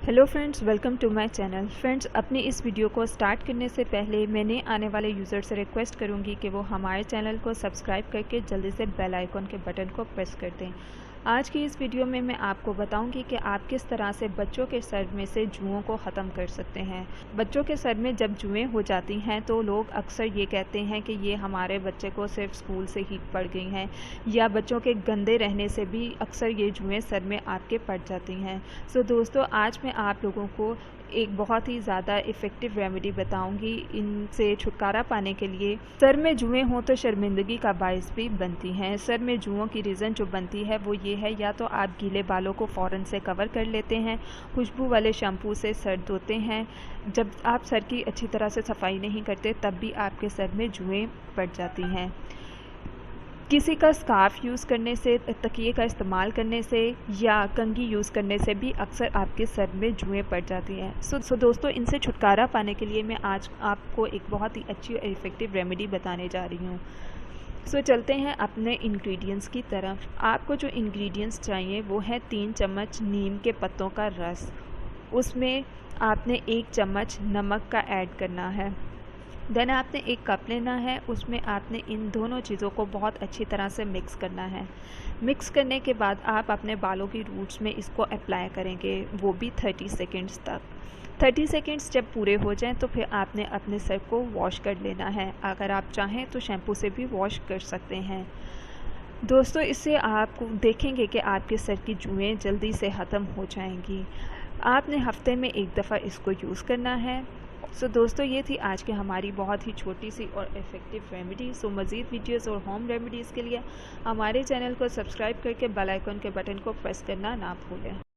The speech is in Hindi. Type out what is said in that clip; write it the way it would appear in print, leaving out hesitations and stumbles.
Hello friends, welcome to my channel. Friends, अपनी इस वीडियो को स्टार्ट करने से पहले मैं नए आने वाले यूज़र से रिक्वेस्ट करूंगी कि वो हमारे चैनल को सब्सक्राइब करके जल्दी से बेल आइकन के बटन को प्रेस कर दें। आज की इस वीडियो में मैं आपको बताऊंगी कि आप किस तरह से बच्चों के सर में से जुओं को ख़त्म कर सकते हैं। बच्चों के सर में जब जुएँ हो जाती हैं तो लोग अक्सर ये कहते हैं कि ये हमारे बच्चे को सिर्फ स्कूल से ही पड़ गई हैं, या बच्चों के गंदे रहने से भी अक्सर ये जुएँ सर में आपके पड़ जाती हैं। सो दोस्तों, आज मैं आप लोगों को एक बहुत ही ज़्यादा इफ़ेक्टिव रेमेडी बताऊंगी इनसे छुटकारा पाने के लिए। सर में जुएँ हों तो शर्मिंदगी का बायस भी बनती हैं। सर में जुओं की रीज़न जो बनती है वो ये है, या तो आप गीले बालों को फ़ौरन से कवर कर लेते हैं, खुशबू वाले शैम्पू से सर धोते हैं, जब आप सर की अच्छी तरह से सफाई नहीं करते तब भी आपके सर में जुएँ पड़ जाती हैं। किसी का स्कार्फ यूज़ करने से, तकिए का इस्तेमाल करने से या कंघी यूज़ करने से भी अक्सर आपके सर में जुएँ पड़ जाती हैं। सो दोस्तों, इनसे छुटकारा पाने के लिए मैं आज आपको एक बहुत ही अच्छी और इफ़ेक्टिव रेमेडी बताने जा रही हूँ। सो चलते हैं अपने इंग्रेडिएंट्स की तरफ। आपको जो इंग्रेडिएंट्स चाहिए वो है 3 चम्मच नीम के पत्तों का रस। उसमें आपने 1 चम्मच नमक का ऐड करना है। देन आपने 1 कप लेना है, उसमें आपने इन दोनों चीज़ों को बहुत अच्छी तरह से मिक्स करना है। मिक्स करने के बाद आप अपने बालों की रूट्स में इसको अप्लाई करेंगे, वो भी 30 सेकेंड्स तक। 30 सेकेंड्स जब पूरे हो जाएं तो फिर आपने अपने सर को वॉश कर लेना है। अगर आप चाहें तो शैम्पू से भी वॉश कर सकते हैं। दोस्तों, इससे आप देखेंगे कि आपके सर की जुएँ जल्दी से ख़त्म हो जाएंगी। आपने हफ्ते में 1 दफ़ा इसको यूज़ करना है। सो दोस्तों, ये थी आज की हमारी बहुत ही छोटी सी और इफ़ेक्टिव रेमेडी। सो मज़ीद वीडियोज़ और होम रेमेडीज़ के लिए हमारे चैनल को सब्सक्राइब करके बेल आइकन के बटन को प्रेस करना ना भूलें।